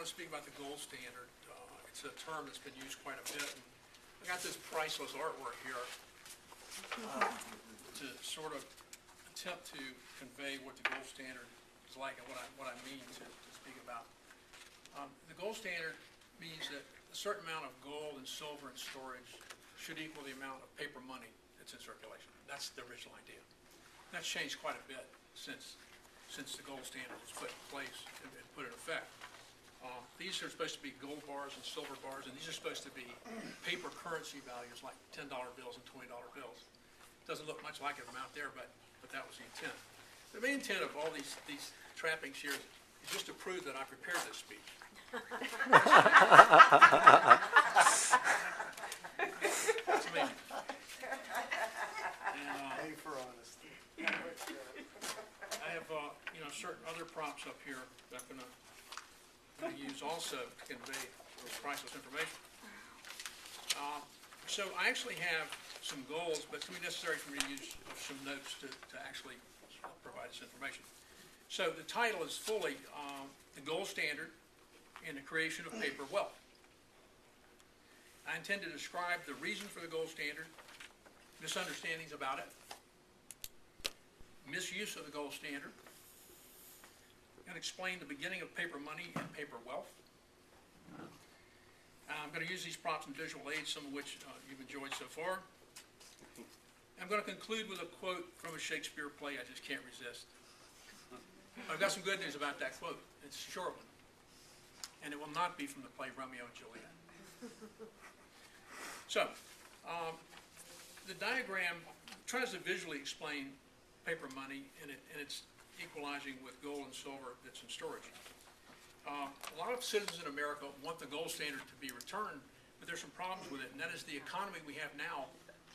want to speak about the gold standard. It's a term that's been used quite a bit. And I got this priceless artwork here to sort of attempt to convey what the gold standard is like and what I mean to speak about. The gold standard means that a certain amount of gold and silver in storage should equal the amount of paper money that's in circulation. That's the original idea. That's changed quite a bit since the gold standard was put in place and put in effect. These are supposed to be gold bars and silver bars, and these are supposed to be paper currency values like $10 bills and $20 bills. Doesn't look much like them out there, but that was the intent. The main intent of all these trappings here is just to prove that I prepared this speech. That's amazing. And, A for honesty. I have certain other props up here that I'm going to use also to convey this priceless information. So I actually have some goals, but it's going to be necessary for me to use some notes to actually provide this information. So the title is fully The Gold Standard and the Creation of Paper Wealth. I intend to describe the reason for the gold standard, misunderstandings about it, misuse of the gold standard, and explain the beginning of paper money and paper wealth. I'm going to use these props and visual aids, some of which you've enjoyed so far. I'm going to conclude with a quote from a Shakespeare play I just can't resist. I've got some good news about that quote. It's a short one, and it will not be from the play Romeo and Juliet. So, the diagram tries to visually explain paper money and its equalizing with gold and silver that's in storage. A lot of citizens in America want the gold standard to be returned, but there's some problems with it, and that is the economy we have now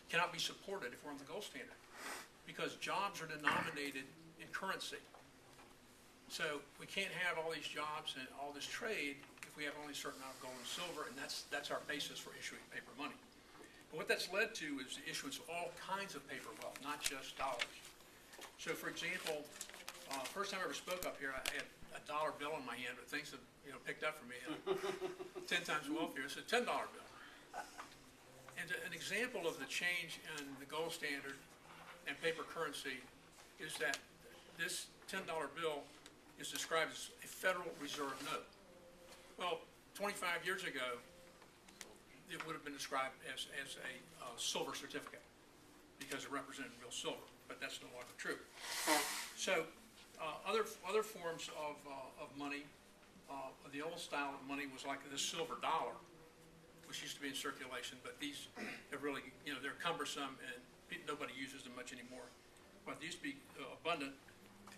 cannot be supported if we're on the gold standard, because jobs are denominated in currency. So we can't have all these jobs and all this trade if we have only a certain amount of gold and silver, and that's our basis for issuing paper money. But what that's led to is the issuance of all kinds of paper wealth, not just dollars. So for example, first time I ever spoke up here, I had a dollar bill in my hand, but things have picked up for me. 10 times wealthier, it's a $10 bill. And an example of the change in the gold standard and paper currency is that this $10 bill is described as a Federal Reserve note. Well, 25 years ago, it would have been described as a silver certificate because it represented real silver, but that's no longer true. So other forms of money, the old style of money was like this silver dollar, which used to be in circulation, but these have really, they're cumbersome and nobody uses them much anymore. But they used to be abundant.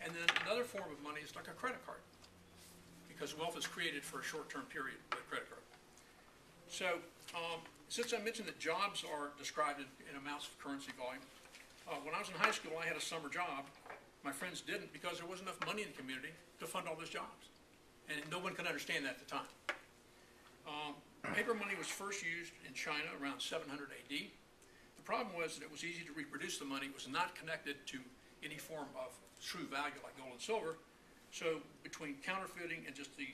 And then another form of money is like a credit card, because wealth is created for a short-term period with a credit card. So since I mentioned that jobs are described in amounts of currency volume, when I was in high school, I had a summer job. My friends didn't because there wasn't enough money in the community to fund all those jobs. And no one could understand that at the time. Paper money was first used in China around 700 AD. The problem was that it was easy to reproduce the money. It was not connected to any form of true value like gold and silver. So between counterfeiting and just the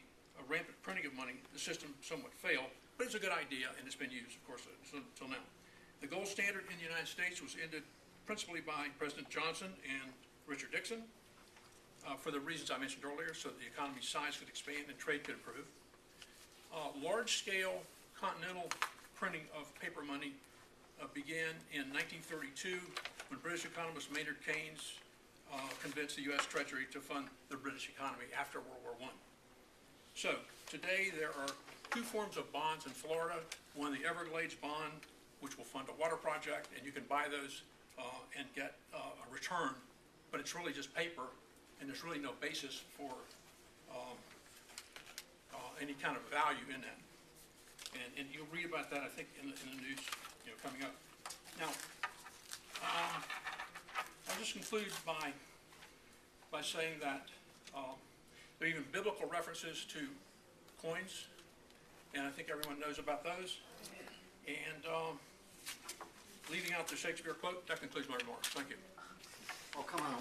rampant printing of money, the system somewhat failed. But it's a good idea, and it's been used, of course, until now. The gold standard in the United States was ended principally by President Johnson and Richard Nixon for the reasons I mentioned earlier, so that the economy's size could expand and trade could improve. Large-scale continental printing of paper money began in 1932 when British economist Maynard Keynes convinced the U.S. Treasury to fund the British economy after World War I. So today there are two forms of bonds in Florida. One, the Everglades bond, which will fund a water project, and you can buy those and get a return, but it's really just paper, and there's really no basis for any kind of value in that. And you'll read about that, I think, in the news coming up. Now, I'll just conclude by saying that there are even biblical references to coins, and I think everyone knows about those. And leaving out the Shakespeare quote, that concludes my remarks. Thank you. Oh, come on.